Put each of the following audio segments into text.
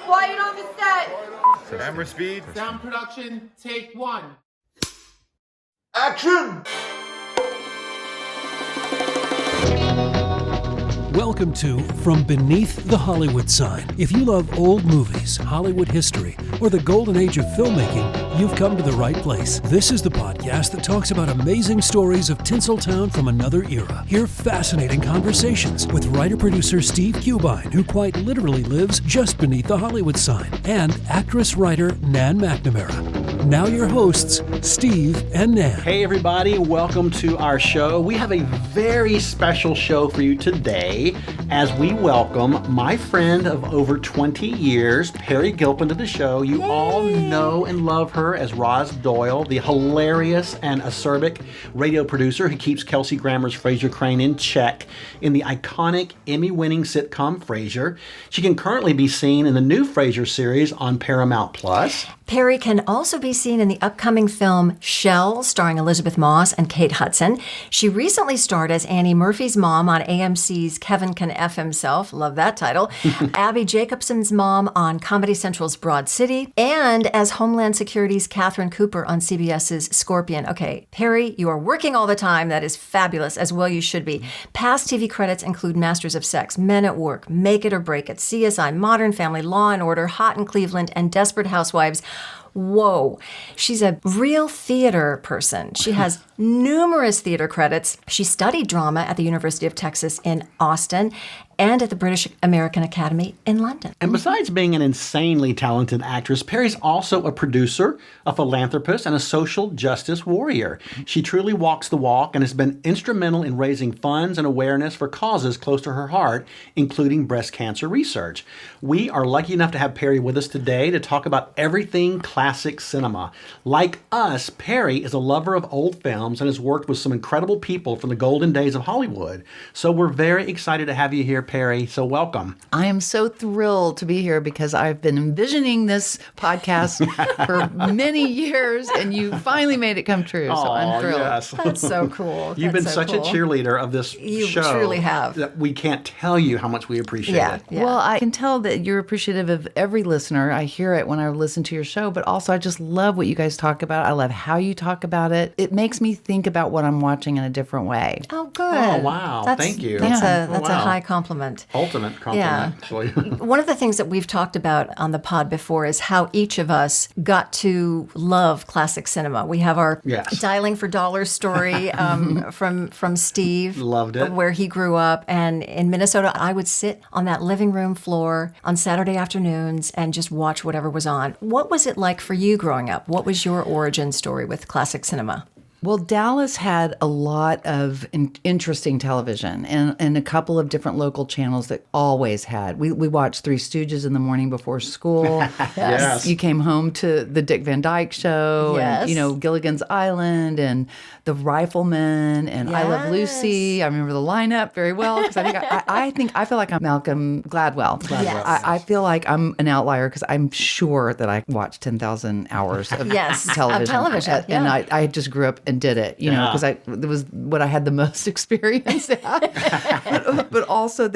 Quiet on the set. Camera speed. Sound production, take one. Action! Welcome to From Beneath the Hollywood Sign. If you love old movies, Hollywood history, or the golden age of filmmaking, you've come to the right place. This is the podcast that talks about amazing stories of Tinseltown from another era. Hear fascinating conversations with writer-producer Steve Cubine, who quite literally lives just beneath the Hollywood sign, and actress-writer Nan McNamara. Now your hosts, Steve and Nan. Hey everybody, welcome to our show. We have a very special show for you today as we welcome my friend of over 20 years, Perry Gilpin, to the show. You all know and love her as Roz Doyle, the hilarious and acerbic radio producer who keeps Kelsey Grammer's Frasier Crane in check in the iconic Emmy-winning sitcom Frasier. She can currently be seen in the new Frasier series on Paramount Plus. Perry can also be seen in the upcoming film Shell, starring Elizabeth Moss and Kate Hudson. She recently starred as Annie Murphy's mom on AMC's Kevin Can F Himself, love that title, Abby Jacobson's mom on Comedy Central's Broad City, and as Homeland Security's Catherine Cooper on CBS's Scorpion. Okay, Perry, you are working all the time. That is fabulous, as well you should be. Past TV credits include Masters of Sex, Men at Work, Make It or Break It, CSI, Modern Family, Law and Order, Hot in Cleveland, and Desperate Housewives. Whoa, she's a real theater person. She has numerous theater credits. She studied drama at the University of Texas in Austin and at the British American Academy in London. And besides being an insanely talented actress, Perry's also a producer, a philanthropist, and a social justice warrior. She truly walks the walk and has been instrumental in raising funds and awareness for causes close to her heart, including breast cancer research. We are lucky enough to have Perry with us today to talk about everything classic cinema. Like us, Perry is a lover of old films and has worked with some incredible people from the golden days of Hollywood. So we're very excited to have you here, Perry. So welcome. I am so thrilled to be here because I've been envisioning this podcast for many years, and you finally made it come true. So I'm thrilled. Yes. That's so cool. You've been That's so such cool. a cheerleader of this You show. truly have. That we can't tell you how much we appreciate it. Yeah. Well, I can tell that you're appreciative of every listener. I hear it when I listen to your show, but also I just love what you guys talk about. I love how you talk about it. It makes me think about what I'm watching in a different way. Oh, good. Oh, wow. Thank you. That's Yeah. a Wow. high compliment. Ultimate compliment, actually. One of the things that we've talked about on the pod before is how each of us got to love classic cinema. We have our Yes. Dialing for Dollars story from Steve. Loved it. Where he grew up. And in Minnesota, I would sit on that living room floor on Saturday afternoons and just watch whatever was on. What was it like for you growing up? What was your origin story with classic cinema? Well, Dallas had a lot of interesting television and a couple of different local channels that always had. We watched Three Stooges in the morning before school. Yes. You came home to the Dick Van Dyke Show Yes. and, Gilligan's Island and The Rifleman and I Love Lucy. I remember the lineup very well because I feel like I'm Malcolm Gladwell. Yes. I feel like I'm an outlier because I'm sure that I watched 10,000 hours of television. Of television, And yeah. I just grew up and did it, because it was what I had the most experience at. But also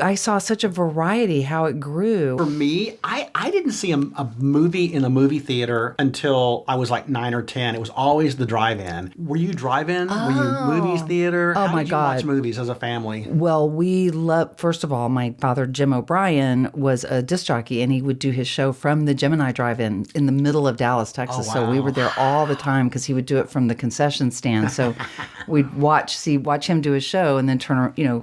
I saw such a variety how it grew. For me, I didn't see a movie in a movie theater until I was like 9 or 10. It was always the drive-in. Were you drive-in? Were you movies theater? Oh, How my did you God. watch movies as a family? Well, we loved, first of all, my father, Jim O'Brien, was a disc jockey, and he would do his show from the Gemini Drive-In in the middle of Dallas, Texas. Oh, So we wow. were there all the time because he would do it from the concession stand. So we'd watch him do his show and then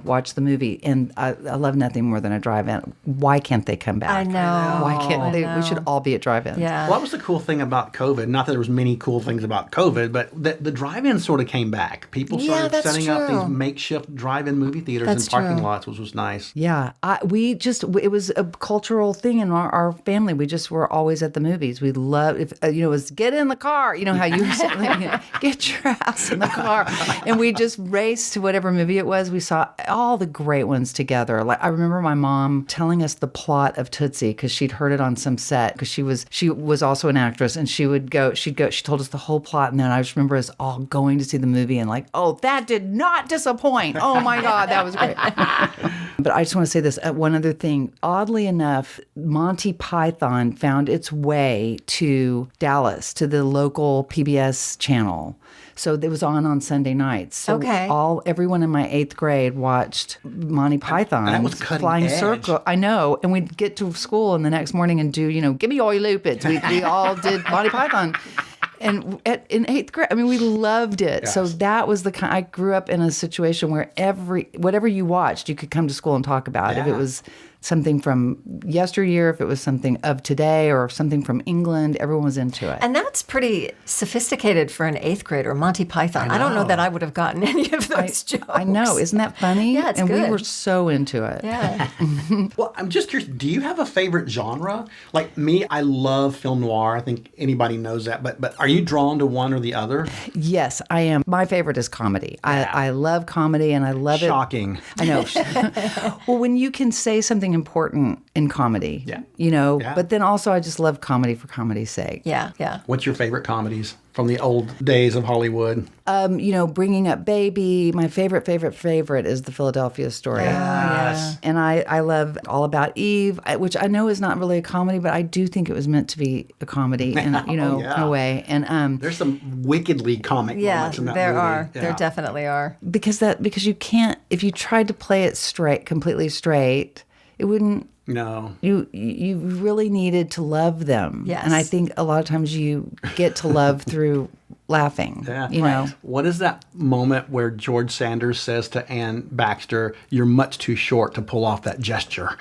watch the movie. And I love nothing more than a drive-in. Why can't they come back? I know. Why can't I they? know. We should all be at drive-ins. Yeah. Well, that was the cool thing about COVID. Not that there was many cool things about COVID, but the drive-in sort of came back. People started that's setting up true. these makeshift drive-in movie theaters That's in parking true. lots, which was nice. Yeah, it was a cultural thing in our family. We just were always at the movies. We loved, it was get in the car. You know how you said, get your ass in the car. And we just raced to whatever movie it was. We saw all the great ones together. Like I remember my mom telling us the plot of Tootsie because she'd heard it on some set because she was also an actress and she told us the whole plot. And then I just remember us all going to see the movie and like, oh, that did not disappoint. Oh my God, that was great. But I just want to say this, one other thing. Oddly enough, Monty Python found its way to Dallas, to the local PBS channel. So it was on Sunday nights. So Okay. everyone in my 8th grade watched Monty Python. that was cutting Flying edge. Circle. I know. And we'd get to school and the next morning and do, give me all your Lupe. We all did Monty Python. And in 8th grade, I mean, we loved it. Yes. So that was the kind. I grew up in a situation where whatever you watched, you could come to school and talk about. If it Yeah. was something from yesteryear, if it was something of today, or something from England, everyone was into it. And that's pretty sophisticated for an 8th grader, Monty Python. I don't know that I would have gotten any of those jokes. I know, isn't that funny? Yeah, it's and good. we were so into it. Yeah. Well, I'm just curious, do you have a favorite genre? Like me, I love film noir. I think anybody knows that. But are you drawn to one or the other? Yes, I am. My favorite is comedy. I love comedy, and I love Shocking. it. I know. Well, when you can say something important in comedy, Yeah. Yeah. but then also I just love comedy for comedy's sake. Yeah. Yeah. What's your favorite comedies from the old days of Hollywood? Bringing Up Baby. My favorite is the Philadelphia Story. Yes. And I love All About Eve, which I know is not really a comedy, but I do think it was meant to be a comedy, in a way. And There's some wickedly comic Yeah, moments in that there movie. are. Yeah. There definitely are. because you can't, if you tried to play it completely straight, it wouldn't. No. You really needed to love them. Yes. And I think a lot of times you get to love through laughing. Yeah. You know. What is that moment where George Sanders says to Ann Baxter, "You're much too short to pull off that gesture"?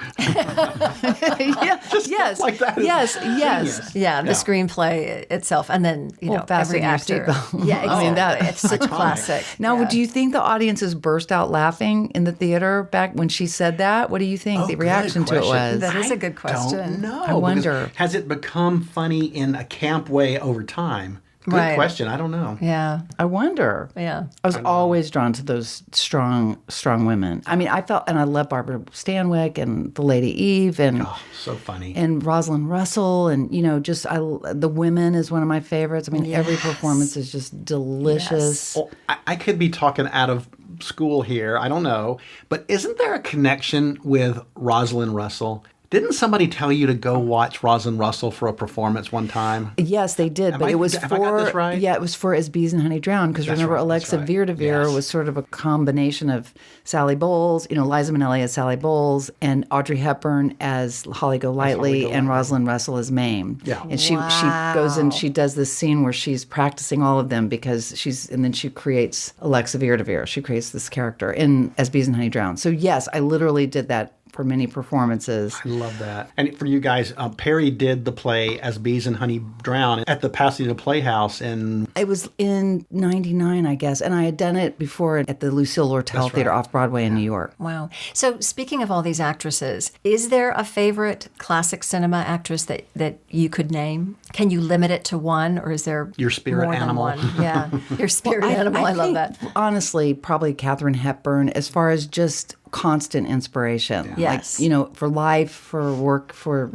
Yes. like that is Yes. genius. Yeah, the screenplay itself, and then fasten every your actor. seatbelt. Yeah, exactly. I mean, that- it's such a classic. Now, Yeah. do you think the audiences burst out laughing in the theater back when she said that? What do you think the Oh, good reaction to it question. was? That is a good question. Don't know. I wonder. Because has it become funny in a camp way over time? Good Right. question. I don't know. Yeah, I wonder. yeah. I was always drawn to those strong women. I mean, I love Barbara Stanwyck and the Lady Eve and Oh, so funny. and Rosalind Russell and The Women is one of my favorites. I mean, every performance is just delicious. Well, I could be talking out of school here. I don't know. But isn't there a connection with Rosalind Russell? Didn't somebody tell you to go watch Rosalind Russell for a performance one time? Yes, they did, but it was have I got this right? it was for As Bees and Honey Drown, because remember right, Alexa that's right. Virdavir Yes. was sort of a combination of Sally Bowles, Liza Minnelli as Sally Bowles, and Audrey Hepburn as Holly Golightly, and Rosalind Russell as Mame. Yeah. And she goes and she does this scene where she's practicing all of them because and then she creates Alexa Virdavir. She creates this character in As Bees and Honey Drown. So yes, I literally did that for many performances. I love that. And for you guys, Perry did the play As Bees and Honey Drown at the Pasadena Playhouse in... It was in 99, I guess, and I had done it before at the Lucille Lortel Theater off Broadway in New York. Wow. So speaking of all these actresses, is there a favorite classic cinema actress that you could name? Can you limit it to one, or is there Your spirit more than animal. one? Yeah, your spirit animal. I love that. think, honestly, probably Katharine Hepburn, as far as just constant inspiration. Yes. Like, for life, for work, for,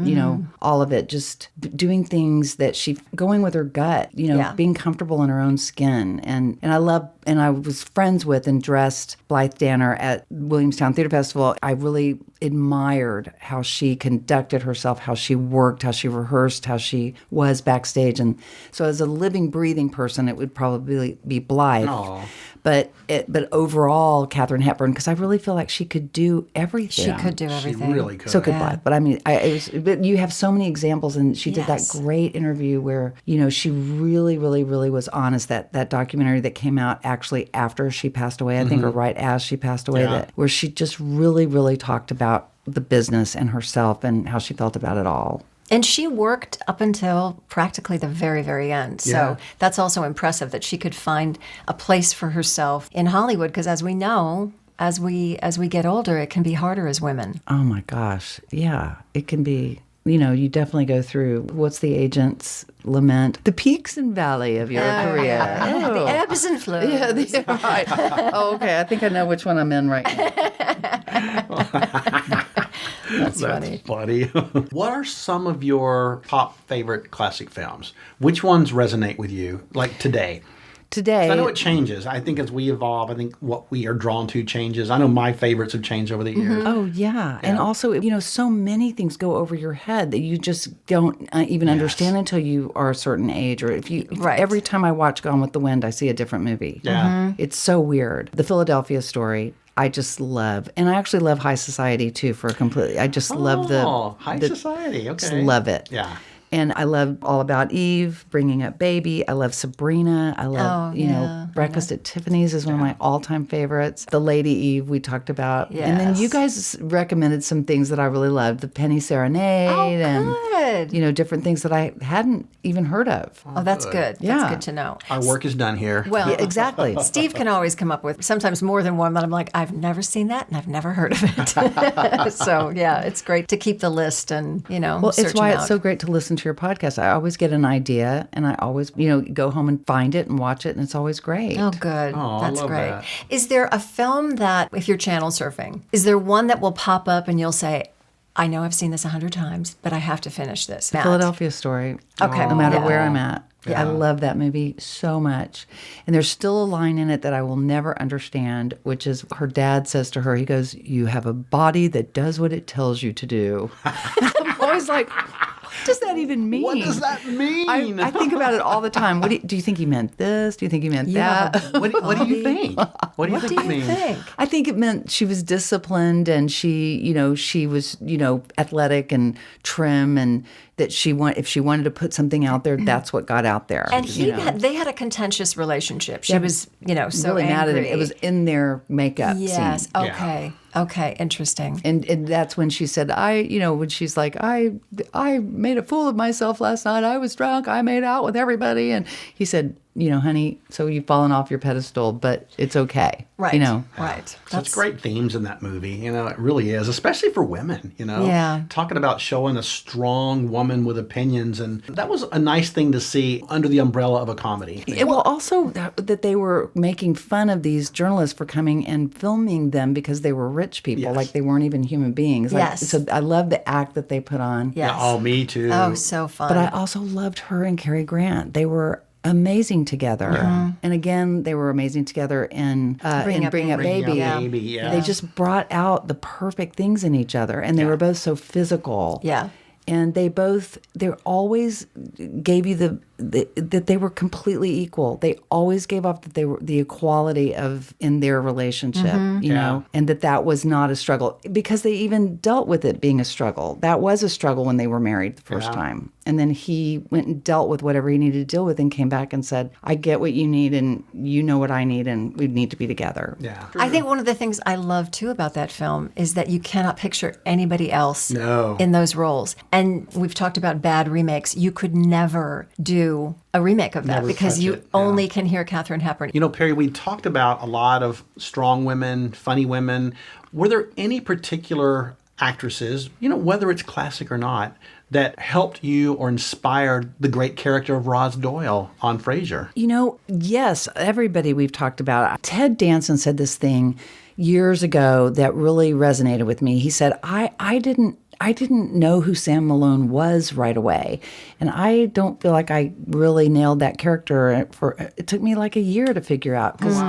all of it. Just doing things that going with her gut, Yeah. being comfortable in her own skin. And I was friends with and dressed Blythe Danner at Williamstown Theater Festival. I really admired how she conducted herself, how she worked, how she rehearsed, how she was backstage. And so as a living, breathing person, it would probably be Blythe. Aw. But overall, Katharine Hepburn, because I really feel like she could do everything. She could do She everything. really could. So could Blythe. But I mean, but you have so many examples, and she did that Yes. great interview where, she really, really, really was honest. That documentary that came out actually after she passed away, I think, or right as she passed away, Yeah. where she just really, really talked about the business and herself and how she felt about it all. And she worked up until practically the very, very end. So Yeah. that's also impressive that she could find a place for herself in Hollywood, because as we know, as we get older, it can be harder as women. Oh my gosh. Yeah. It can be, you definitely go through, what's the agent's lament? The peaks and valley of your career. Yeah, the ebbs and flows. Yeah, right. Oh, okay. I think I know which one I'm in right now. That's funny. Funny. What are some of your top favorite classic films? Which ones resonate with you, like today? today. I know it changes. I think as we evolve, I think what we are drawn to changes. I know my favorites have changed over the years. Oh, yeah. And also, so many things go over your head that you just don't even understand until you are a certain age. Or if every time I watch Gone with the Wind, I see a different movie. Yeah. It's so weird. The Philadelphia Story, I just love. And I actually love High Society, too, I just love High Society. Okay. Just love it. Yeah. And I love All About Eve, Bringing Up Baby. I love Sabrina. I love, Breakfast at Tiffany's is one of my all-time favorites. The Lady Eve we talked about. Yes. And then you guys recommended some things that I really loved. The Penny Serenade and, different things that I hadn't even heard of. Oh, that's good. Yeah. That's good to know. Our work is done here. Well, Yeah, exactly. Steve can always come up with sometimes more than one that I'm like, I've never seen that and I've never heard of it. So, yeah, it's great to keep the list and, Well, search it's why them it's out. so great to listen to your podcast. I always get an idea and I always, go home and find it and watch it, and it's always great. Oh, good. Oh, I That's love great. that. Is there a film that, if you're channel surfing, is there one that will pop up and you'll say, I know I've seen this 100 times, but I have to finish this? Matt? Philadelphia Story. Okay. No matter Yeah. where I'm at. I love that movie so much. And there's still a line in it that I will never understand, which is her dad says to her, he goes, "You have a body that does what it tells you to do." I'm always like, what does that even mean? What does that mean? I think about it all the time. Do you think he meant this? Do you think he meant that? What do you think? What do you think it means? I think it meant she was disciplined and she was, athletic and trim, and that if she wanted to put something out there, that's what got out there. And they had a contentious relationship. She was, so really mad at him. angry. It was in their makeup Yes. scene. Okay. Okay. Interesting. And that's when she said, when she's like, I made a fool of myself last night. I was drunk. I made out with everybody. And he said, honey, so you've fallen off your pedestal, but it's okay. Right. Right. Such great themes in that movie. It really is, especially for women, Yeah. Talking about showing a strong woman with opinions. And that was a nice thing to see under the umbrella of a comedy. Well, also that they were making fun of these journalists for coming and filming them because they were rich people, Yes. like they weren't even human beings. Yes. So I love the act that they put on. Yes. Yeah, oh, me too. Oh, so fun. But I also loved her and Cary Grant. They were amazing together. And again, they were amazing together in Bring Up Baby. Bring Up Baby, yeah. They just brought out the perfect things in each other, and they were both so physical. Yeah. And they always gave you that they were completely equal. They always gave off that they were the equality in their relationship, you know, and that was not a struggle, because they even dealt with it being a struggle. That was a struggle when they were married the first time. And then he went and dealt with whatever he needed to deal with and came back and said, I get what you need and you know what I need and we need to be together. Yeah. I think one of the things I love too about that film is that you cannot picture anybody else in those roles. And we've talked about bad remakes. You could never do a remake of that Never because touch you it, only can hear Katharine Hepburn. Perry, we talked about a lot of strong women, funny women. Were there any particular actresses, whether it's classic or not, that helped you or inspired the great character of Roz Doyle on Frasier? Yes, everybody we've talked about. Ted Danson said this thing years ago that really resonated with me. He said, I didn't know who Sam Malone was right away. And I don't feel like I really nailed that character. It took me like a year to figure out. Because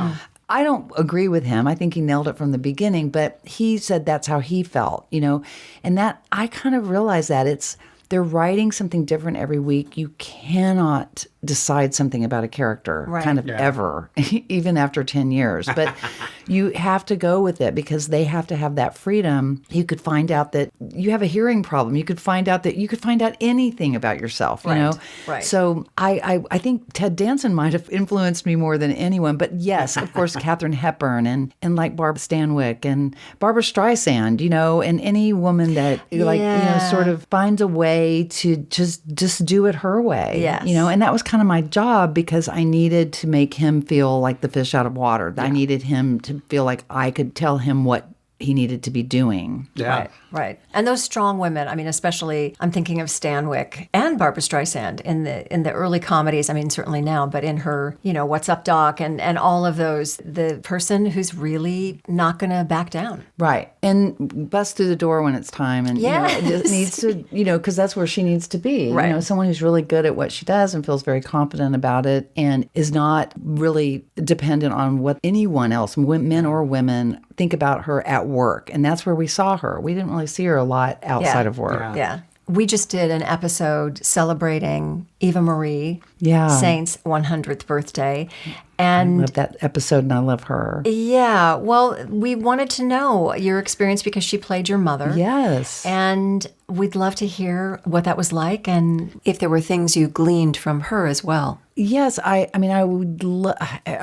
I don't agree with him. I think he nailed it from the beginning. But he said that's how he felt, And that I kind of realized that they're writing something different every week. You cannot decide something about a character ever, even after 10 years. But you have to go with it because they have to have that freedom. You could find out that you have a hearing problem. You could find out anything about yourself, you know? Right. So I think Ted Danson might have influenced me more than anyone. But yes, of course, Katharine Hepburn and like Barb Stanwyck and Barbara Streisand, and any woman that sort of finds a way to just do it her way. Yes. And that was kind of my job because I needed to make him feel like the fish out of water. I needed him to feel like I could tell him what he needed to be doing. Yeah. Right. And those strong women, I mean, especially I'm thinking of Stanwyck and Barbara Streisand in the early comedies. I mean, certainly now, but in her, What's Up, Doc, and all of those, the person who's really not going to back down. Right. And bust through the door when it's time. And Yes. it needs to, because that's where she needs to be. Right. Someone who's really good at what she does and feels very confident about it and is not really dependent on what anyone else, men or women, think about her at work. And that's where we saw her. We didn't really see her a lot outside of work. Yeah. We just did an episode celebrating Eva Marie Saint's 100th birthday. And I love that episode and I love her. Yeah. Well, we wanted to know your experience because she played your mother. Yes. And we'd love to hear what that was like and if there were things you gleaned from her as well. Yes, I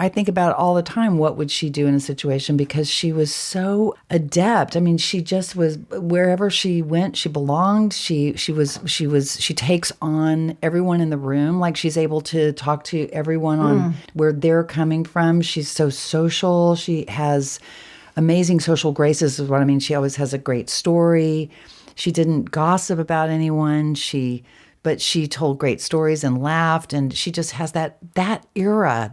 think about it all the time. What would she do in a situation? Because she was so adept. I mean, she just was wherever she went, she belonged. She takes on everyone in the room. Like she's able to talk to everyone on where they're coming from. She's so social. She has amazing social graces is what I mean. She always has a great story. She didn't gossip about anyone. But she told great stories and laughed, and she just has that era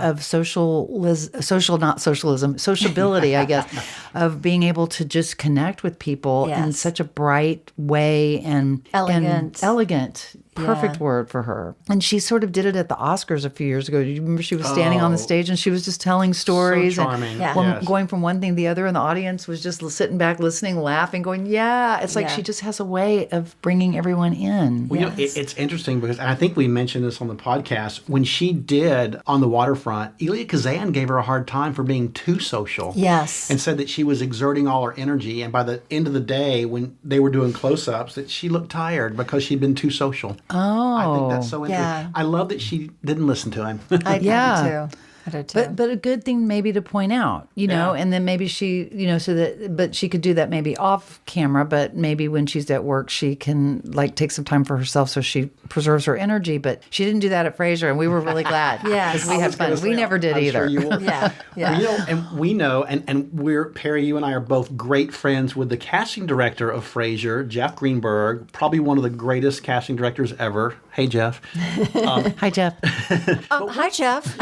of sociability, I guess, of being able to just connect with people in such a bright way and elegant. Perfect word for her. And she sort of did it at the Oscars a few years ago. Do you remember she was standing on the stage and she was just telling stories? So charming. And going from one thing to the other, and the audience was just sitting back, listening, laughing, going, It's like she just has a way of bringing everyone in. Well, it's interesting because I think we mentioned this on the podcast. When she did On the Waterfront, Elia Kazan gave her a hard time for being too social. Yes. And said that she was exerting all her energy. And by the end of the day, when they were doing close-ups, that she looked tired because she'd been too social. Oh. I think that's so interesting. Yeah. I love that she didn't listen to him. I do too. But a good thing maybe to point out, and then maybe she, but she could do that maybe off camera, but maybe when she's at work, she can take some time for herself so she preserves her energy. But she didn't do that at Frasier, and we were really glad. Yes. Because we had fun. We never did either. Sure you will. Yeah. We know, and we're, Perry, you and I are both great friends with the casting director of Frasier, Jeff Greenberg, probably one of the greatest casting directors ever. Hey, Jeff. Hi, Jeff. Hi, Jeff.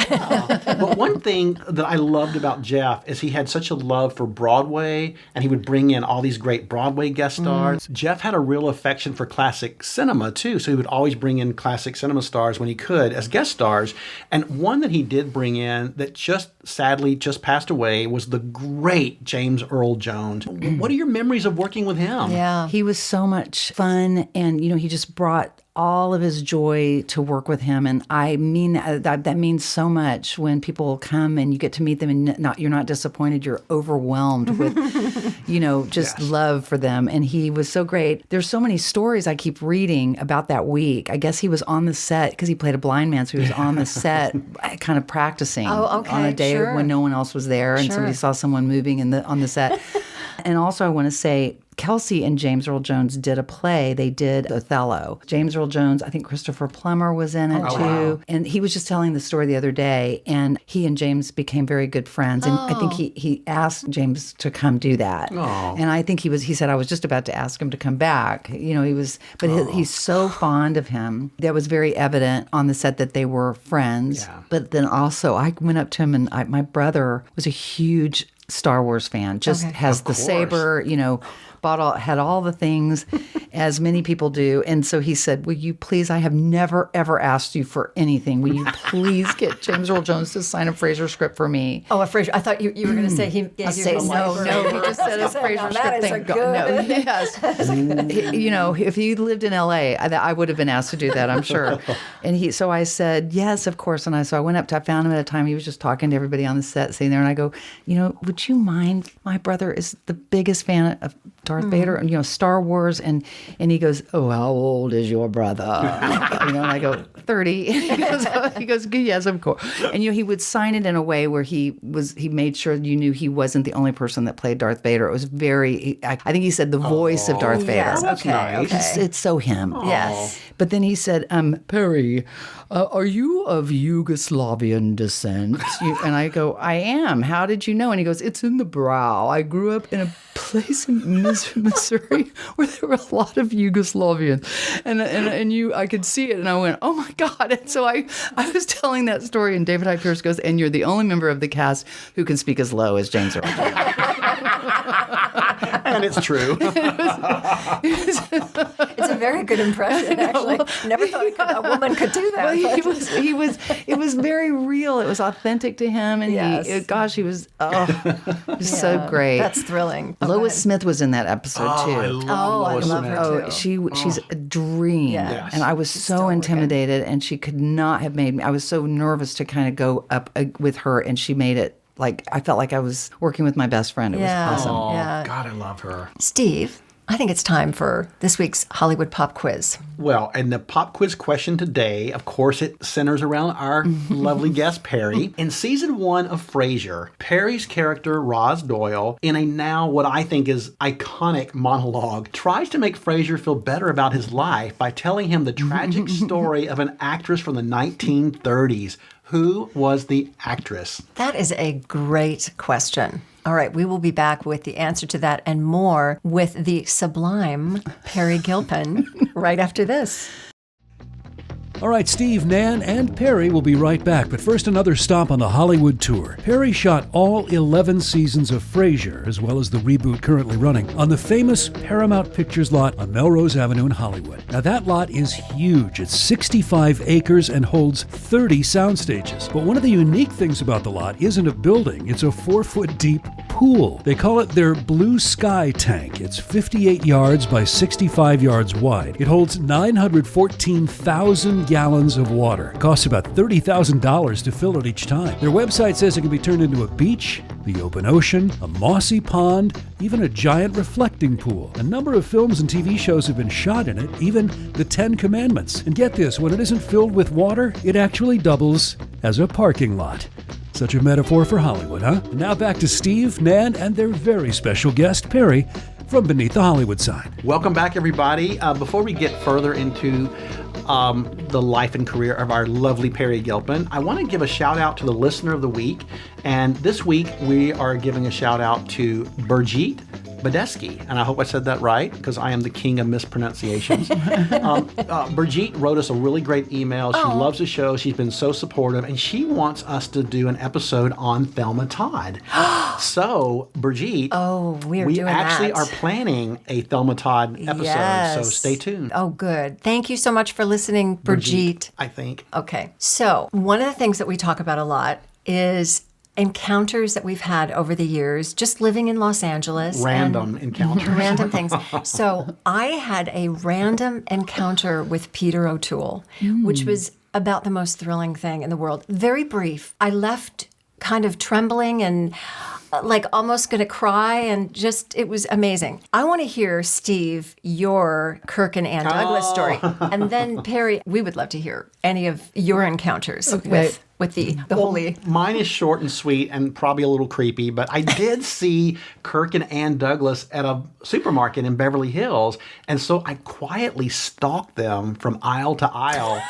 But one thing that I loved about Jeff is he had such a love for Broadway, and he would bring in all these great Broadway guest stars. Jeff had a real affection for classic cinema, too, so he would always bring in classic cinema stars when he could as guest stars. And one that he did bring in that sadly passed away was the great James Earl Jones. What are your memories of working with him? Yeah. He was so much fun, and, he just brought all of his joy to work with him. And I mean, that means so much when people come and you get to meet them and you're not disappointed, you're overwhelmed with, love for them. And he was so great. There's so many stories I keep reading about that week. I guess he was on the set because he played a blind man. So he was on the set kind of practicing on a day when no one else was there and somebody saw someone moving on the set. And also I want to say, Kelsey and James Earl Jones did a play. They did Othello. James Earl Jones, I think Christopher Plummer was in it too. Wow. And he was just telling the story the other day, and he and James became very good friends. And I think he asked James to come do that. Oh. And I think he said, I was just about to ask him to come back. He's so fond of him. That was very evident on the set that they were friends. Yeah. But then also I went up to him, and my brother was a huge Star Wars fan, has the saber, had all the things, as many people do. And so he said, will you please, I have never, ever asked you for anything. Will you please get James Earl Jones to sign a Frasier script for me? Oh, a Frasier. I thought you were going to say he gave you a no. He just said a Frasier script. Thank God. No, yes. If you lived in L.A., I would have been asked to do that, I'm sure. And so I said, yes, of course. And so I went up to, I found him at a time, he was just talking to everybody on the set, sitting there. And I go, would you mind? My brother is the biggest fan of Darth Vader, Star Wars, and he goes, "Oh, how old is your brother?" And I go, 30. And he goes, "Yes, of course." And he would sign it in a way where he made sure you knew he wasn't the only person that played Darth Vader. It was I think he said the voice of Darth Vader. Yes, That's nice. okay. It's so him. Yes. But then he said, Perry, are you of Yugoslavian descent? And I go, I am. How did you know? And he goes, it's in the brow. I grew up in a place in Missouri where there were a lot of Yugoslavians. And I could see it. And I went, oh my God. And so I was telling that story, and David Hyde Pierce goes, and you're the only member of the cast who can speak as low as James Earl. And it's true. It's a very good impression, actually. Never thought a woman could do that. Well, it was very real. It was authentic to him. And Yes. he was so great. That's thrilling. Lois Smith was in that episode too. I love Lois love Smith. her too. She's a dream. Yeah. Yes. And I was so intimidated, and she could not have made me. I was so nervous to kind of go up with her, and she made it like I felt like I was working with my best friend. It was awesome. Oh, Yeah. God, I love her. Steve, I think it's time for this week's Hollywood Pop Quiz. Well, and the pop quiz question today, of course, it centers around our lovely guest, Perry. In season 1 of Frasier, Perry's character, Roz Doyle, in a now what I think is iconic monologue, tries to make Frasier feel better about his life by telling him the tragic story of an actress from the 1930s. Who was the actress? That is a great question. All right, we will be back with the answer to that and more with the sublime Perry Gilpin right after this. All right, Steve, Nan, and Perry will be right back. But first, another stop on the Hollywood tour. Perry shot all 11 seasons of Frasier, as well as the reboot currently running, on the famous Paramount Pictures Lot on Melrose Avenue in Hollywood. Now, that lot is huge. It's 65 acres and holds 30 sound stages. But one of the unique things about the lot isn't a building. It's a 4-foot deep pool. They call it their Blue Sky Tank. It's 58 yards by 65 yards wide. It holds 914,000 gallons of water. It costs about $30,000 to fill it each time. Their website says it can be turned into a beach, the open ocean, a mossy pond, even a giant reflecting pool. A number of films and TV shows have been shot in it, even The 10 Commandments. And get this, when it isn't filled with water, it actually doubles as a parking lot. Such a metaphor for Hollywood, huh? And now back to Steve, Nan, and their very special guest, Perry, from Beneath the Hollywood Sign. Welcome back, everybody. Before we get further into the life and career of our lovely Perry Gilpin, I want to give a shout out to the listener of the week. And this week we are giving a shout out to Birgit Badesky, and I hope I said that right because I am the king of mispronunciations. Birgit wrote us a really great email. She loves the show. She's been so supportive, and she wants us to do an episode on Thelma Todd. So, Birgit, we actually are planning a Thelma Todd episode, so stay tuned. Oh, good. Thank you so much for listening, Birgit. I think. Okay, so one of the things that we talk about a lot is encounters that we've had over the years, just living in Los Angeles. Random encounters. Random things. So I had a random encounter with Peter O'Toole, which was about the most thrilling thing in the world. Very brief. I left kind of trembling and like almost going to cry, and just, it was amazing. I want to hear, Steve, your Kirk and Ann Douglas story. And then, Perry, we would love to hear any of your encounters with the holy. Mine is short and sweet and probably a little creepy, but I did see Kirk and Ann Douglas at a supermarket in Beverly Hills, and so I quietly stalked them from aisle to aisle,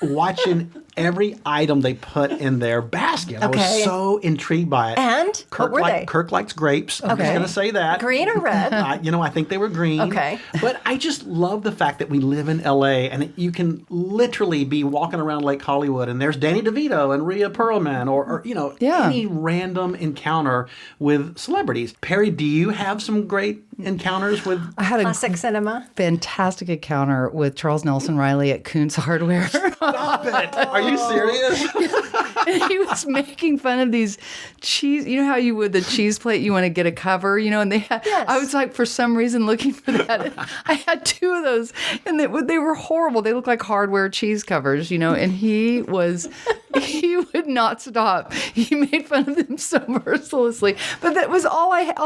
watching every item they put in their basket. I was so intrigued by it. And Kirk, what were they? Kirk likes grapes. I'm just going to say that. Green or red? I think they were green. Okay. But I just love the fact that we live in L.A. and you can literally be walking around Lake Hollywood and there's Danny DeVito and Rhea Perlman or any random encounter with celebrities. Perry, do you have some great encounters with classic cinema? Fantastic encounter with Charles Nelson Riley at Kuhn's Hardware. Stop it! Are you serious? He was making fun of these cheese. You know how you would the cheese plate, you want to get a cover, and they had, I was like, for some reason looking for that. I had 2 of those and they were horrible. They looked like hardware cheese covers, and he was he would not stop. He made fun of them so mercilessly. But that was all they had.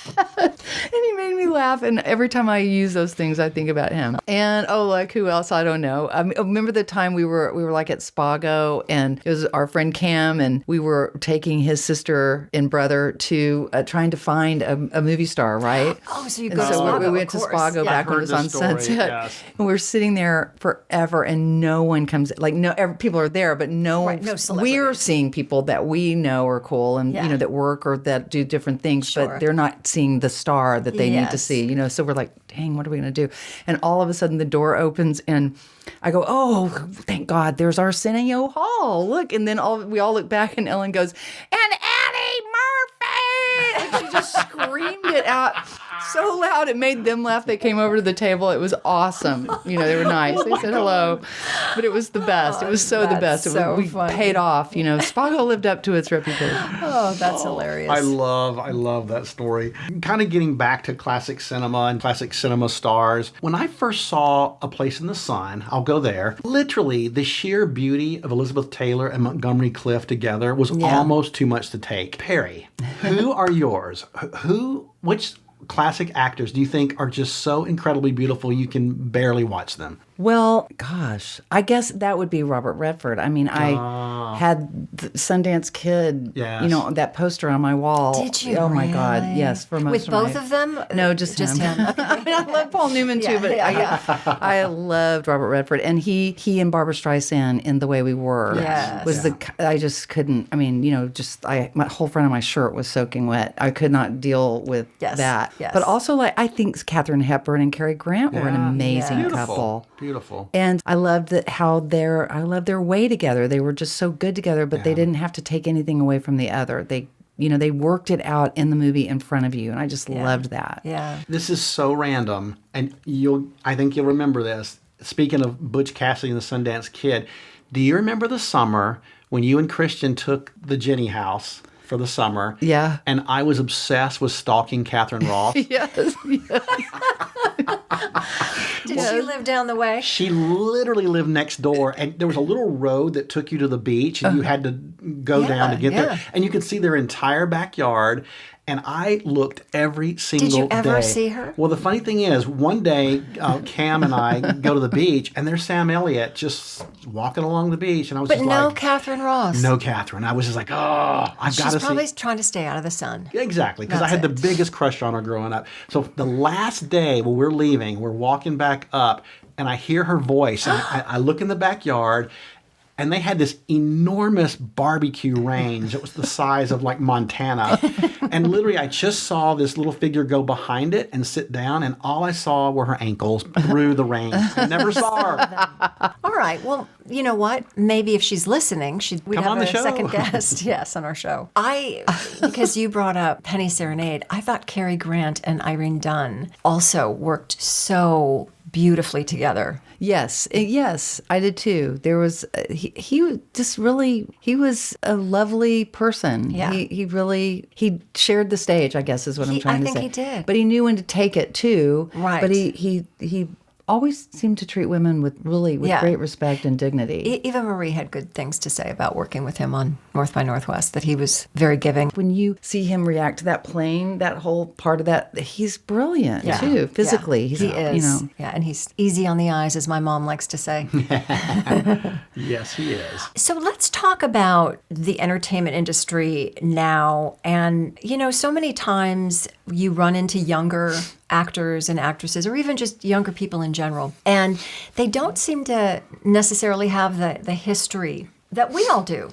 And he made me laugh. And every time I use those things, I think about him. And like who else? I don't know. I remember the time we were like at Spago, and it was our friend Cam, and we were taking his sister and brother to trying to find a movie star, right? Oh, so you And go to so Spago, we went to of course. Spago Yeah. back when it was on I've heard this story, Sunset. yes. And we're sitting there forever, and no one comes. Like people are there, but no celebrities. we're seeing people that we know are cool and Yeah. that work or that do different things, Sure. but they're not seeing the star that they need to Yes. see. So we're like, dang, what are we going to do? And all of a sudden the door opens and I go, oh, thank God, there's Arsenio Hall. Look. And then we all look back and Ellen goes, and Eddie Murphy. Like she just screamed it out so loud it made them laugh. They came over to the table. It was awesome. They were nice. They said hello. But it was the best. It was the best. so We funny. paid off. Spago lived up to its reputation. Oh, that's hilarious. I love that story. Kind of getting back to classic cinema and classic cinema stars. When I first saw A Place in the Sun, I'll go there. Literally, the sheer beauty of Elizabeth Taylor and Montgomery Clift together was almost too much to take. Perry, who are yours? Which classic actors do you think are just so incredibly beautiful you can barely watch them? Well, gosh, I guess that would be Robert Redford. I mean, I had the Sundance Kid, Yes. That poster on my wall. Did you Oh my really? God, yes, for most With of both my- of them? No, just him. Okay. I mean, I love Paul Newman too, but I loved Robert Redford, and he and Barbara Streisand in The Way We Were Yes. was I just couldn't. I mean, my whole front of my shirt was soaking wet. I could not deal with that. Yes. But also, I think Katharine Hepburn and Cary Grant were an amazing couple. Beautiful. And I loved their way together. They were just so good together, but they didn't have to take anything away from the other. They worked it out in the movie in front of you, and I just loved that. Yeah. This is so random, and I think you'll remember this. Speaking of Butch Cassidy and the Sundance Kid, do you remember the summer when you and Christian took the Jenny house for the summer? Yeah. And I was obsessed with stalking Catherine Ross. Yes. Did she live down the way? She literally lived next door, and there was a little road that took you to the beach, and you had to go down to get there. And you could see their entire backyard. And I looked every single day. Did you ever see her? Well, the funny thing is, one day, Cam and I go to the beach, and there's Sam Elliott just walking along the beach. And I was But just no like, Catherine Ross. no Catherine. I was just like, I've got She's to probably see. trying to stay out of the sun. Exactly, because I That's had the it. biggest crush on her growing up. So the last day when we're leaving, we're walking back up, and I hear her voice, and I look in the backyard, and they had this enormous barbecue range. It was the size of like Montana. And literally, I just saw this little figure go behind it and sit down, and all I saw were her ankles through the range. I never saw her. All right. Well, you know what? Maybe if she's listening, we'd Come have on the a show. second guest. Yes, on our show. Because you brought up Penny Serenade, I thought Cary Grant and Irene Dunn also worked so beautifully together. Yes, I did too. There was he was just really he was a lovely person. Yeah. He shared the stage, I guess is what I'm trying to say. I think he did. But he knew when to take it too. Right. But he always seemed to treat women with great respect and dignity. Eva Marie had good things to say about working with him on North by Northwest, that he was very giving. When you see him react to that plane, that whole part of that, he's brilliant too, physically. Yeah, he is. Yeah, and he's easy on the eyes, as my mom likes to say. Yes, he is. So let's talk about the entertainment industry now. And, so many times you run into younger actors and actresses, or even just younger people in general, and they don't seem to necessarily have the history that we all do,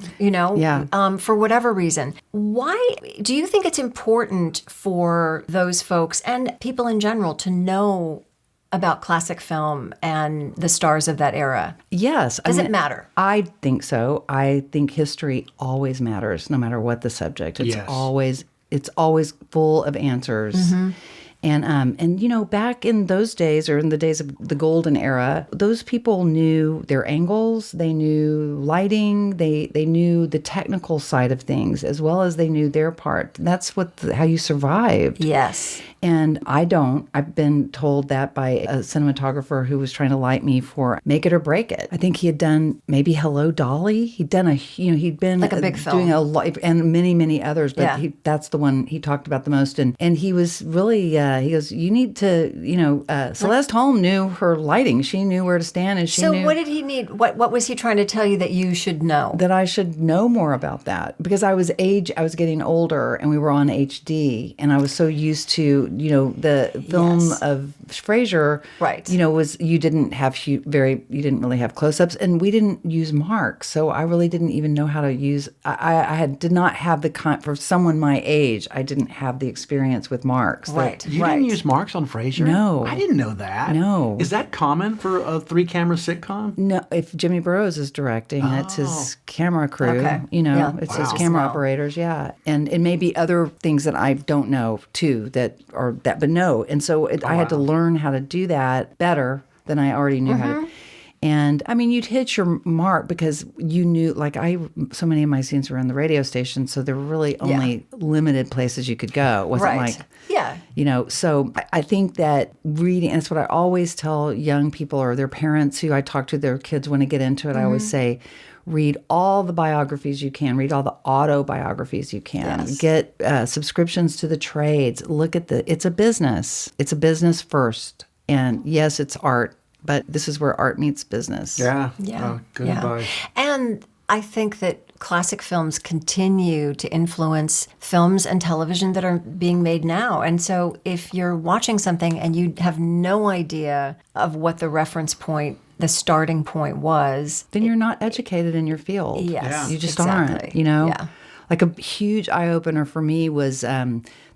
for whatever reason. Why do you think it's important for those folks and people in general to know about classic film and the stars of that era? Yes. Does it matter? I think so. I think history always matters, no matter what the subject. It's always full of answers. Mm-hmm. And back in those days, or in the days of the golden era, those people knew their angles, they knew lighting, they knew the technical side of things, as well as they knew their part. That's how you survived. Yes. And I don't. I've been told that by a cinematographer who was trying to light me for Make It or Break It. I think he had done maybe Hello, Dolly. He'd done he'd been like a big film, doing a lot, and many, many others, but Yeah. that's the one he talked about the most. And he was really, he goes, you need to, Celeste Holm knew her lighting. She knew where to stand, and she So knew what did he need? What was he trying to tell you that you should know? that I should know more about that, because I was getting older, and we were on HD, and I was so used to, the film Yes. of Frasier, Right. you didn't really have close-ups, and we didn't use marks, so I really didn't even know how to use. Did not have for someone my age. I didn't have the experience with marks. Right. You didn't use marks on Frasier? No. I didn't know that. No. Is that common for a 3-camera sitcom? No, if Jimmy Burrows is directing, it's his camera crew. Okay. It's Wow. his camera Wow. operators. Yeah, and maybe other things that I don't know too but no. And so I had to learn how to do that better than I already knew how to. And I mean, you'd hit your mark because you knew, so many of my scenes were in the radio station, so there were really only limited places you could go. It wasn't Right. so I think that reading, and that's what I always tell young people or their parents who I talk to, their kids want to get into it. I always say, read all the biographies you can, read all the autobiographies you can, Yes. get subscriptions to the trades. Look at it's a business. It's a business first. And yes, it's art, but this is where art meets business. Yeah. Yeah. Oh, good yeah. advice. And I think that classic films continue to influence films and television that are being made now. And so if you're watching something and you have no idea of what the reference point, the starting point was, Then you're not educated in your field. yes, Yeah. You just exactly. aren't, Yeah. Like a huge eye-opener for me was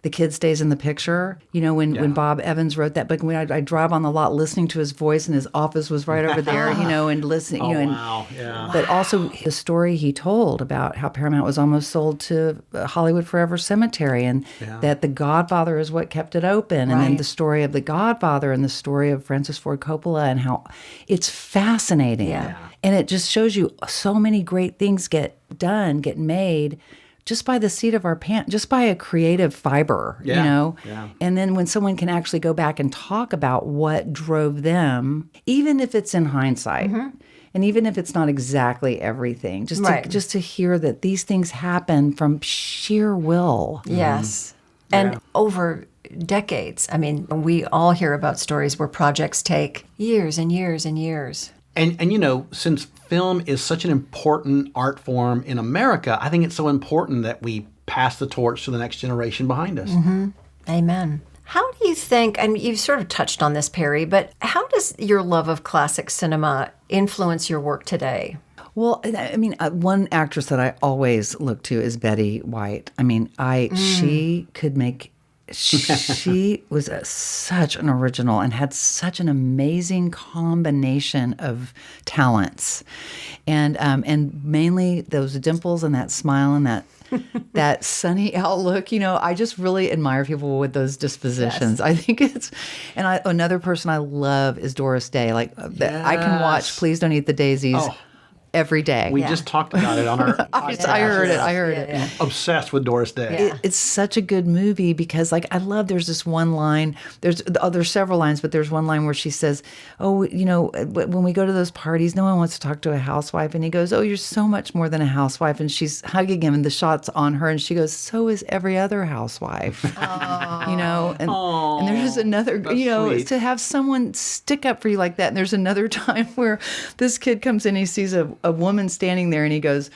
The Kid Stays in the Picture. When Bob Evans wrote that book, when I drive on the lot listening to his voice, and his office was right over there, and listening, Wow. Yeah. But also the story he told about how Paramount was almost sold to Hollywood Forever Cemetery, and that The Godfather is what kept it open. And then Right. the story of The Godfather and the story of Francis Ford Coppola, and how it's fascinating. Yeah. And it just shows you so many great things get made just by the seat of our pants, just by a creative fiber, Yeah. And then when someone can actually go back and talk about what drove them, even if it's in hindsight, and even if it's not exactly everything, just to hear that these things happen from sheer will. Yes. And over decades. I mean, we all hear about stories where projects take years and years and years. And since film is such an important art form in America, I think it's so important that we pass the torch to the next generation behind us. Amen. How do you think, and you've sort of touched on this, Perry, but how does your love of classic cinema influence your work today? Well, I mean, one actress that I always look to is Betty White. I mean, she could make. She was such an original and had such an amazing combination of talents, and mainly those dimples and that smile and that sunny outlook. I just really admire people with those dispositions. Yes. I think another person I love is Doris Day. I can watch Please Don't Eat the Daisies. Every day. We just talked about it on our podcast. I heard it. Obsessed with Doris Day. It's such a good movie because, I love. There's this one line. There's several lines, but there's one line where she says, "Oh, when we go to those parties, no one wants to talk to a housewife." And he goes, "Oh, you're so much more than a housewife." And she's hugging him, and the shot's on her, and she goes, "So is every other housewife." And there's another, sweet. to have someone stick up for you like that. And there's another time where this kid comes in, he sees a woman standing there, and he goes,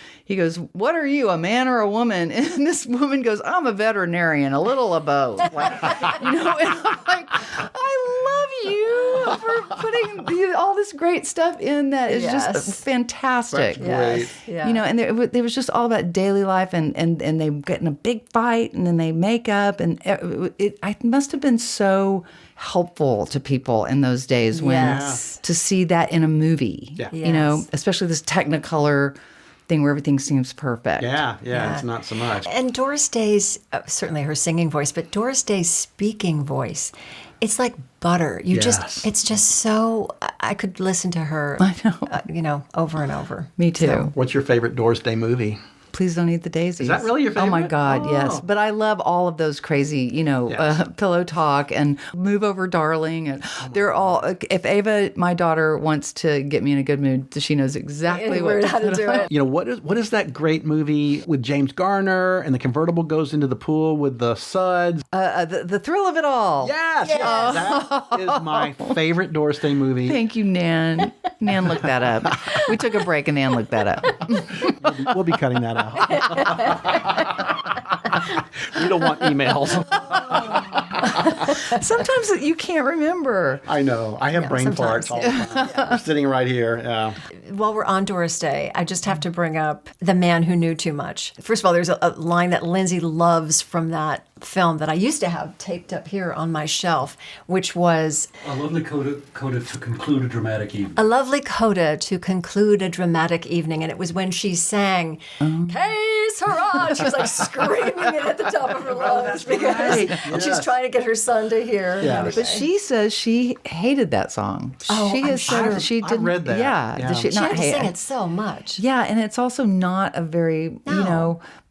"What are you, a man or a woman?" And this woman goes, "I'm a veterinarian, a little of both." And I'm like, I love you for putting all this great stuff in that is just fantastic. That's great. Yeah. And it was just all about daily life, and they get in a big fight, and then they make up, and it must have been so helpful to people in those days to see that in a movie. Yeah. Yes. Especially this Technicolor thing where everything seems perfect. Yeah, it's not so much. And Doris Day's, certainly her singing voice, but Doris Day's speaking voice, it's like butter. It's just so, I could listen to her, I know. over and over. Me too. What's your favorite Doris Day movie? Please Don't Eat the Daisies. Is that really your Oh my favorite? God, yes. Oh. But I love all of those crazy, Yes. Pillow Talk and Move Over Darling. And they're all, if Ava, my daughter, wants to get me in a good mood, she knows exactly How to do it. What is that great movie with James Garner and the convertible goes into the pool with the suds? The thrill of it all. Yes. That is my favorite Doris Day movie. Thank you, Nan. Nan looked that up. We took a break and Nan looked that up. We'll be cutting that out. We don't want emails. Sometimes you can't remember. I know. I have brain sometimes. farts all the time. I'm sitting right here. Yeah. While we're on Doris Day, I just have to bring up The Man Who Knew Too Much. First of all, there's a line that Lindsay loves from that film that I used to have taped up here on my shelf, which was A lovely coda to conclude a dramatic evening. a lovely coda to conclude a dramatic evening. And it was when she sang, Que sera. She was like screaming it at the top of her lungs because she's trying to get her son to hear. Yeah. But she says she hated that song. She I'm has said sure. she I didn't. read that. Yeah, Yeah. She, She not had to hate sing it so much. Yeah, and it's also not a very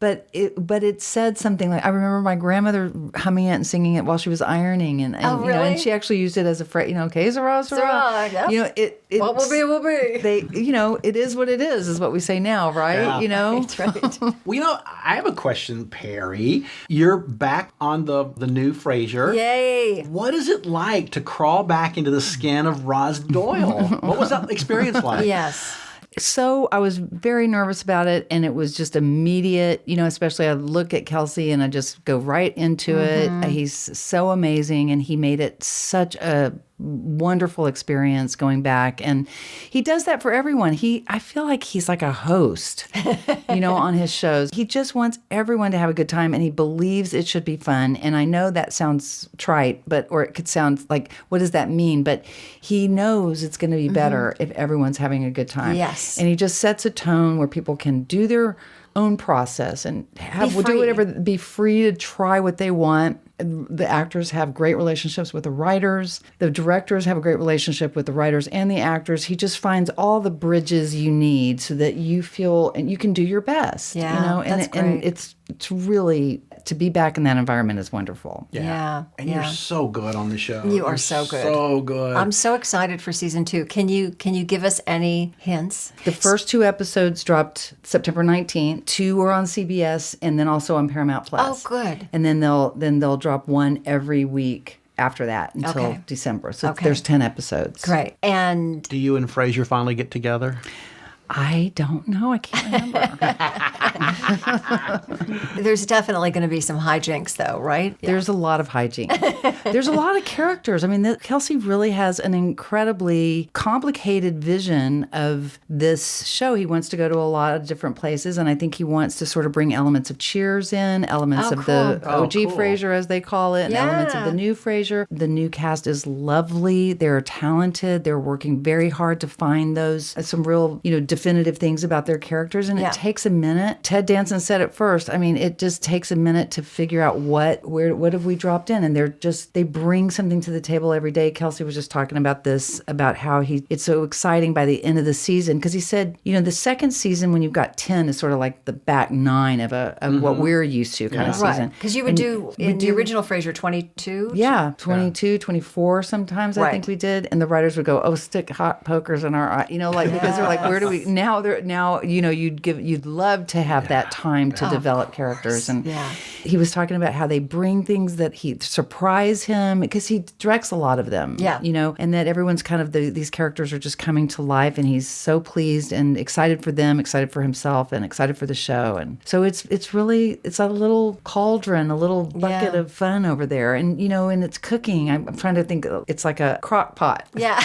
but it said something like I remember my grandmother humming it and singing it while she was ironing and really? and she actually used it as a phrase. Que sera, Sera, yep. It What will be, will be. They it is what it is what we say now, right? Yeah. That's right. Well, I have a question, Perry. You're back on the new Frasier. Yay. What is it like to crawl back into the skin of Roz Doyle? What was that experience like? Yes. So I was very nervous about it, and it was just immediate, especially I look at Kelsey and I just go right into it. He's so amazing, and he made it such a wonderful experience going back. And he does that for everyone. I feel like he's like a host, on his shows. He just wants everyone to have a good time, and he believes it should be fun. And I know that sounds trite, or it could sound like, what does that mean? But he knows it's going to be better if everyone's having a good time. Yes. And he just sets a tone where people can do their own process and be free to try what they want. The actors have great relationships with the writers. The directors have a great relationship with the writers and the actors. He just finds all the bridges you need so that you feel and you can do your best. Yeah, that's great. And it's really to be back in that environment is wonderful. Yeah. And you're so good on the show. You are You're so good. So good. I'm so excited for season 2. Can you give us any hints? The first 2 episodes dropped September 19th. 2 were on CBS and then also on Paramount Plus. Oh, good. And then they'll drop one every week after that until December. So there's 10 episodes. Great. And Do you and Frasier finally get together? I don't know. I can't remember. there's definitely going to be some hijinks, though, right? There's a lot of hijinks. There's a lot of characters. I mean, Kelsey really has an incredibly complicated vision of this show. He wants to go to a lot of different places, and I think he wants to sort of bring elements of Cheers in, elements of the OG Frasier, as they call it, and elements of the new Frasier. The new cast is lovely. They're talented. They're working very hard to find some real, definitive things about their characters, and it takes a minute. Ted Danson said it first. I mean, it just takes a minute to figure out what have we dropped in, and they bring something to the table every day. Kelsey was just talking about this, about how it's so exciting by the end of the season, because he said, the second season when you've got 10 is sort of like the back 9 of what we're used to kind of season. Because you would do, in the original Frasier, 22? Yeah, 22, 24 sometimes I think we did. And the writers would go, stick hot pokers in our eye, because they're like, where do we, now you'd love to have that time to develop characters. And he was talking about how they bring things that he surprise him, because he directs a lot of them, and that everyone's kind of these characters are just coming to life, and he's so pleased and excited for them, excited for himself, and excited for the show. And so it's a little cauldron, a little bucket of fun over there. And, and it's cooking. I'm trying to think, it's like a crock pot. Yeah.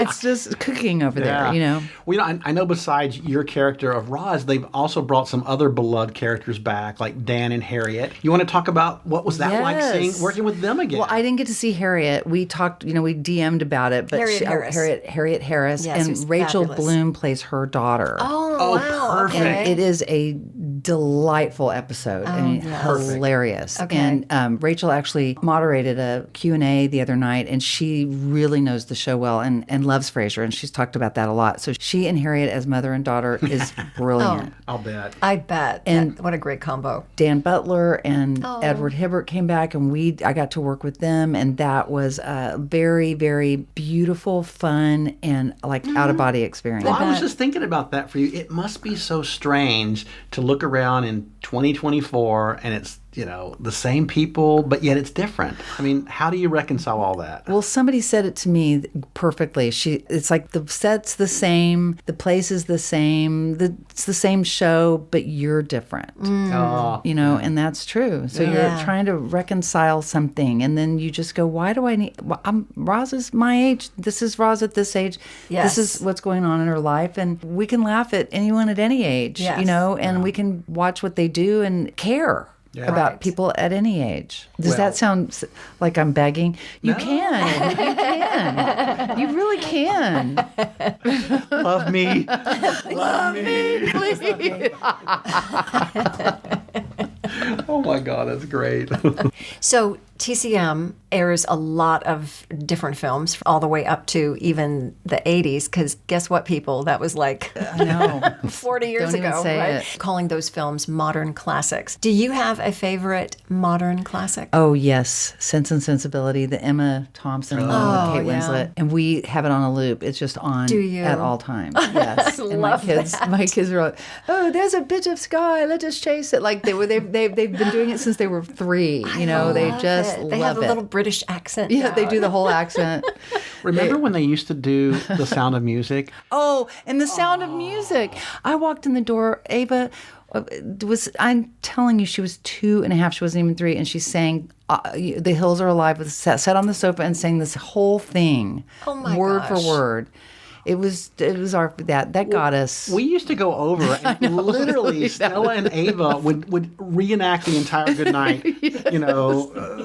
It's just cooking over there, Well, I know besides your character of Roz, they've also brought some other beloved characters back, like Dan and Harriet. You want to talk about what was that like working with them again? Well, I didn't get to see Harriet. We talked, we DM'd about it. But Harriet Harris. Yes, and Rachel fabulous. Bloom plays her daughter. Oh, wow. perfect. Okay. It is a delightful episode. I mean, hilarious. Okay. And Rachel actually moderated a Q&A the other night, and she really knows the show well and loves Frasier, and she's talked about that a lot. So she and Harriet as mother and daughter is brilliant. I'll bet. I bet. And what a great combo. Dan Butler and Edward Hibbert came back, and I got to work with them, and that was a very, very beautiful, fun, and like out-of-body experience. Well, I was just thinking about that for you. It must be so strange to look around in 2024 and it's, the same people, but yet it's different. I mean, how do you reconcile all that? Well, somebody said it to me perfectly. It's like the set's the same, the place is the same, it's the same show, but you're different. And that's true. So you're trying to reconcile something, and then you just go, why do I need? Roz is my age. This is Roz at this age. Yes. This is what's going on in her life, and we can laugh at anyone at any age. And we can watch what they do and care. About people at any age. Does that sound like I'm begging? You can. You can. You really can. Love me. Love me. Please. Oh my God, that's great. So TCM airs a lot of different films all the way up to even the 80s, because guess what, people? That was like 40 years Don't even ago, say right? it. Calling those films modern classics. Do you have a favorite modern classic? Oh, yes. Sense and Sensibility, the Emma Thompson one with Kate Winslet. And we have it on a loop. It's just on at all times. Yes. And my kids are like, oh, there's a bit of sky. Let us chase it. Like they've been doing it since they were 3. They just love it. They have a little British accent. Yeah, now. they do the whole accent. Remember when they used to do The Sound of Music? Oh, and The Sound of Music. I walked in the door. Ava I'm telling you, she was 2.5. She wasn't even 3, and she sang "The Hills Are Alive." Sat on the sofa and sang this whole thing, word for word. It was that got us. We used to go over and literally Stella and Ava would reenact the entire goodnight,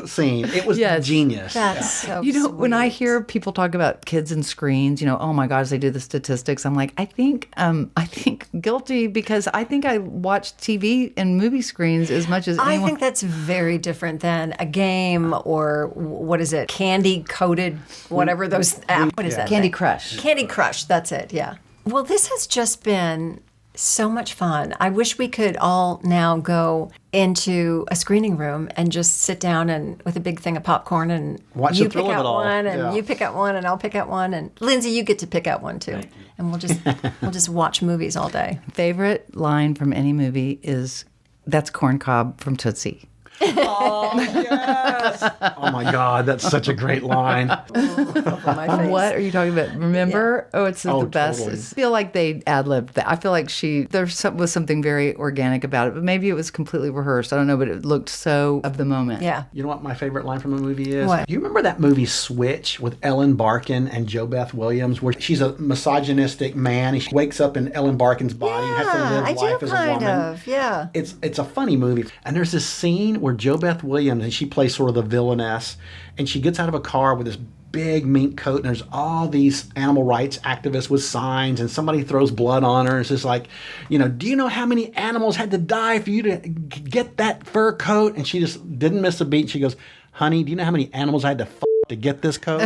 scene. It was genius. That's so sweet. When I hear people talk about kids and screens, oh my gosh, they do the statistics. I'm like, I think guilty, because I think I watch TV and movie screens as much as anyone. I think that's very different than a game or what is it? Candy coated, whatever those apps. What is that? Candy thing? Crush. Candy Crush. That's it, yeah. Well, this has just been so much fun. I wish we could all now go into a screening room and just sit down and with a big thing of popcorn and watch you the thrill pick of out it all. one and you pick out one and I'll pick out one and Lindsay, you get to pick out one too. And we'll just watch movies all day. Favorite line from any movie is, "That's corn cob from Tootsie." Oh, yes. Oh, my God. That's such a great line. My face. What are you talking about? Remember? Yeah. It's the best. Totally. I feel like they ad-libbed that. I feel like was something very organic about it, but maybe it was completely rehearsed. I don't know, but it looked so of the moment. Yeah. You know what my favorite line from a movie is? What? Do you remember that movie Switch with Ellen Barkin and Jo Beth Williams, where she's a misogynistic man and she wakes up in Ellen Barkin's body and has to live life as a woman? Yeah. It's a funny movie. And there's this scene where Jo Beth Williams, and she plays sort of the villainess, and she gets out of a car with this big mink coat, and there's all these animal rights activists with signs, and somebody throws blood on her. It's just like, do you know how many animals had to die for you to get that fur coat? And she just didn't miss a beat. She goes, honey, do you know how many animals I had to to get this coat?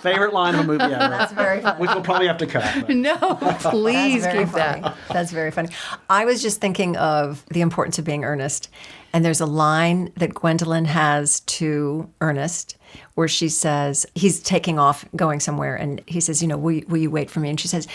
Favorite line of a movie ever. That's very funny. Which we'll probably have to cut. But. No, please keep funny. that. That's very funny. I was just thinking of the importance of being earnest. And there's a line that Gwendolyn has to Earnest where she says, he's taking off, going somewhere, and he says, will you wait for me? And she says,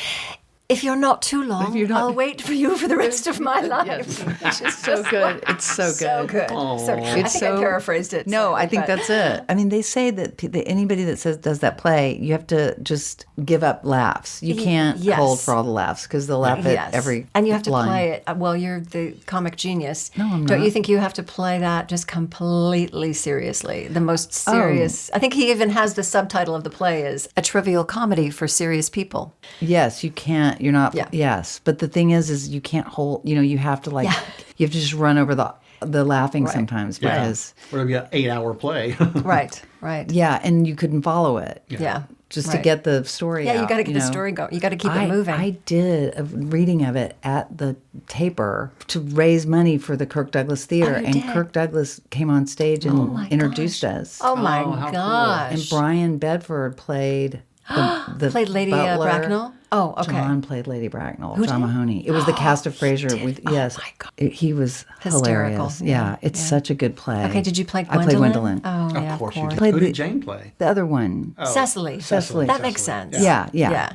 if you're not too long, I'll wait for you for the rest of my life. Yes. It's so good. It's so good. So good. So, I think I paraphrased it. No, I think that's it. I mean, they say that anybody that does that play, you have to just give up laughs. You can't hold for all the laughs because they'll laugh at every And you have to line. play it. Well, you're the comic genius. No, I'm Don't not. you think you have to play that just completely seriously? The most serious. I think he even has the subtitle of the play is A Trivial Comedy for Serious People. Yes, you can't. You're not. Yeah. Yes, but the thing is you can't hold. You have to you have to just run over the laughing sometimes because Or it'll be an 8-hour play. Right. yeah, and you couldn't follow it. Yeah. just to get the story out. Yeah, you got to get the story going. You got to keep it moving. I did a reading of it at the Taper to raise money for the Kirk Douglas Theater, and did? Kirk Douglas came on stage and introduced us. Oh my how gosh. And Brian Bedford played the Played Lady butler. Bracknell? Oh, okay. John played Lady Bracknell. John Mahoney. It was the cast of Frasier. Yes. my God. He was Hysterical. hilarious. Yeah, it's such a good play. Okay, did you play Gwendolyn? I played Gwendolyn. Oh, yeah, Of course you did. Played Who the- did Jane play? The other one. Cecily. Cecily. That makes sense. Yeah.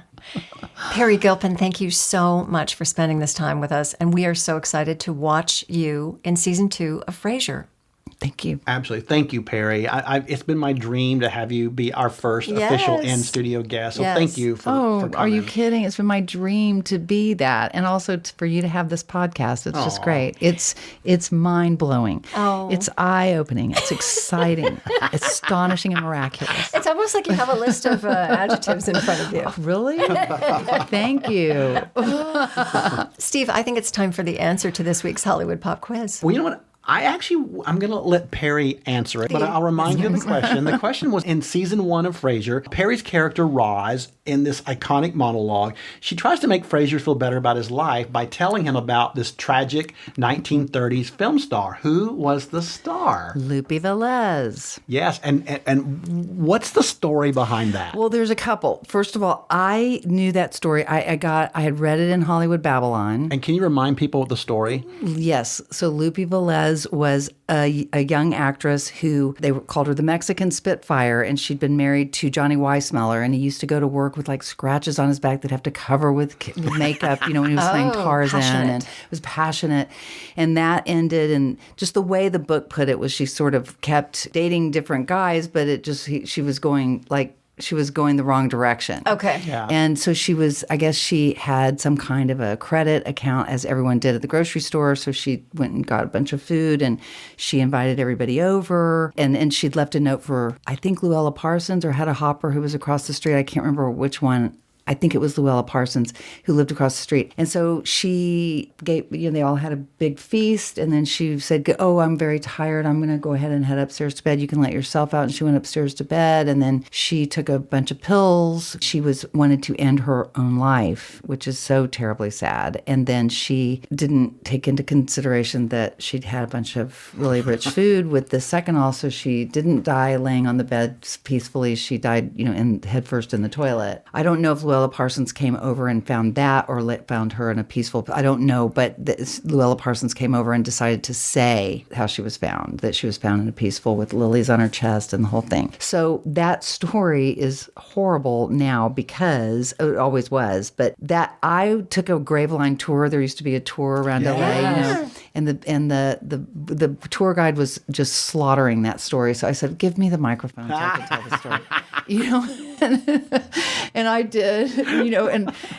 Perry Gilpin, thank you so much for spending this time with us. And we are so excited to watch you in season 2 of Frasier. Thank you. Absolutely. Thank you, Perry. It's been my dream to have you be our first official Yes. in-studio guest. So Yes. thank you for Oh, for are you coming. kidding? It's been my dream to be that, and also for you to have this podcast. It's just great. It's mind blowing. Oh. It's eye opening. It's exciting. Astonishing and miraculous. It's almost like you have a list of adjectives in front of you. Really? Thank you. Steve, I think it's time for the answer to this week's Hollywood Pop Quiz. Well, you know what? I'm going to let Perry answer it, but I'll remind you of the question. The question was in season 1 of Frasier, Perry's character Roz, in this iconic monologue, she tries to make Frasier feel better about his life by telling him about this tragic 1930s film star. Who was the star? Lupe Velez. Yes, and what's the story behind that? Well, there's a couple. First of all, I knew that story. I had read it in Hollywood Babylon. And can you remind people of the story? Yes. So Lupe Velez was a young actress who called her the Mexican Spitfire, and she'd been married to Johnny Weissmuller, and he used to go to work with like scratches on his back that have to cover with makeup, when he was playing Tarzan, passionate. and it was passionate. And that ended, and just the way the book put it was she sort of kept dating different guys, but she was going the wrong direction. Okay. Yeah. And so I guess she had some kind of a credit account, as everyone did at the grocery store. So she went and got a bunch of food, and she invited everybody over. And she'd left a note for, I think, Luella Parsons, or Hedda Hopper, who was across the street. I can't remember which one. I think it was Luella Parsons who lived across the street. And so she gave, they all had a big feast. And then she said, "Oh, I'm very tired. I'm going to go ahead and head upstairs to bed. You can let yourself out." And she went upstairs to bed. And then she took a bunch of pills. She wanted to end her own life, which is so terribly sad. And then she didn't take into consideration that she'd had a bunch of really rich food with the second. Also, she didn't die laying on the bed peacefully. She died, head first in the toilet. I don't know if Luella Parsons came over and found that, or found her in a peaceful, I don't know, but Luella Parsons came over and decided to say how she was found, that she was found in a peaceful with lilies on her chest and the whole thing. So that story is horrible now, because it always was, but that I took a Graveline tour. There used to be a tour around LA, and the tour guide was just slaughtering that story. So I said, "Give me the microphone so I can tell the story." And I did,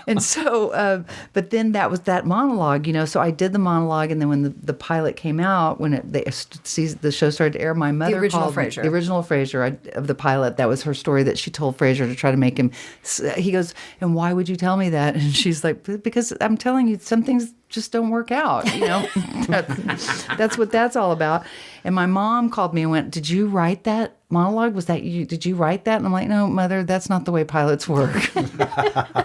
and so, but then that was that monologue, so I did the monologue, and then when the pilot came out, when the show started to air, my mother original called me, Frasier. the original Frasier of the pilot. That was her story that she told Frasier to try to make him. He goes, "And why would you tell me that?" And she's like, "Because I'm telling you, some things just don't work out, That's what that's all about." And my mom called me and went, "Did you write that monologue? Was that you? Did you write that?" And I'm like, "No, Mother, that's not the way pilots work."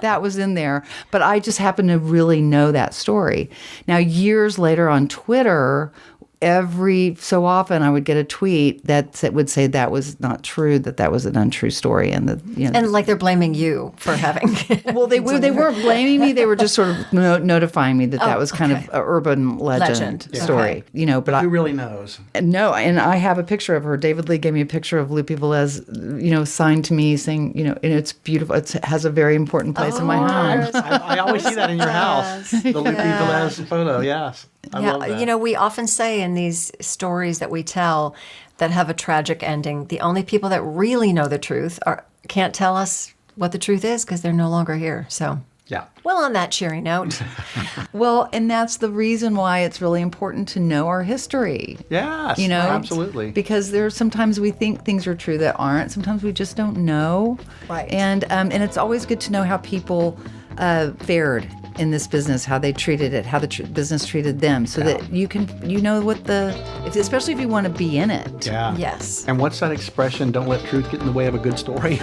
That was in there. But I just happen to really know that story. Now, years later on Twitter, every so often I would get a tweet that would say that was not true, that was an untrue story, and And like they're blaming you for having. Well, they weren't blaming me. They were just sort of notifying me that was kind of an urban legend story, But Who really knows? no, and I have a picture of her. David Lee gave me a picture of Lupe Velez, signed to me, saying, and it's beautiful. It has a very important place in my home. I always see that in your house. The Lupe Velez photo, yes. I love that. We often say in these stories that we tell that have a tragic ending, the only people that really know the truth can't tell us what the truth is, because they're no longer here. So, Yeah. well, on that cheery note, Well, and that's the reason why it's really important to know our history. Yes, absolutely. Because sometimes we think things are true that aren't. Sometimes we just don't know. Right. And it's always good to know how people fared in this business, how they treated it, how the business treated them, so that you know what especially if you want to be in it. Yeah. Yes. And what's that expression? Don't let truth get in the way of a good story.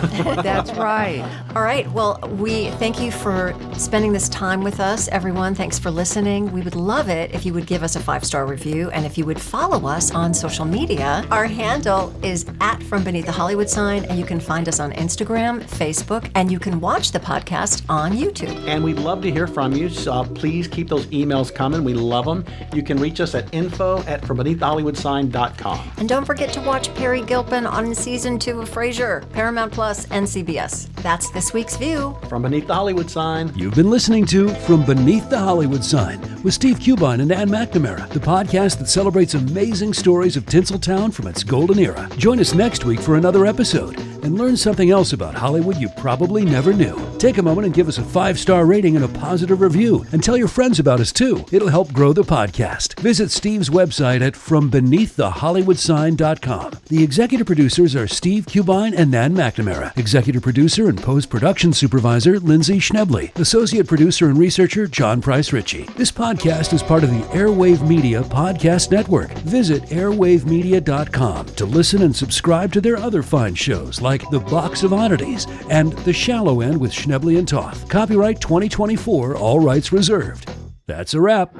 That's right. All right. Well, we thank you for spending this time with us, everyone. Thanks for listening. We would love it if you would give us a 5-star review and if you would follow us on social media. Our handle is @FromBeneathTheHollywood and you can find us on Instagram, Facebook, and you can watch the podcast on YouTube. And we'd love to hear from you. So please keep those emails coming. We love them. You can reach us at info@FromBeneathTheHollywoodSign.com. And don't forget to watch Perry Gilpin on season 2 of Frasier, Paramount Plus, and CBS. That's this week's View. From Beneath the Hollywood Sign. You've been listening to From Beneath the Hollywood Sign with Steve Cubine and Ann McNamara, the podcast that celebrates amazing stories of Tinseltown from its golden era. Join us next week for another episode and learn something else about Hollywood you probably never knew. Take a moment and give us a 5-star rating and a positive review, and tell your friends about us too. It'll help grow the podcast. Visit Steve's website at FromBeneathTheHollywoodSign.com. The executive producers are Steve Cubine and Nan McNamara. Executive producer and post-production supervisor Lindsay Schnebley. Associate producer and researcher John Price Ritchie. This podcast is part of the Airwave Media Podcast Network. Visit airwavemedia.com to listen and subscribe to their other fine shows like The Box of Oddities and The Shallow End with Schnebley and Toth. Copyright 2024, all rights reserved. That's a wrap.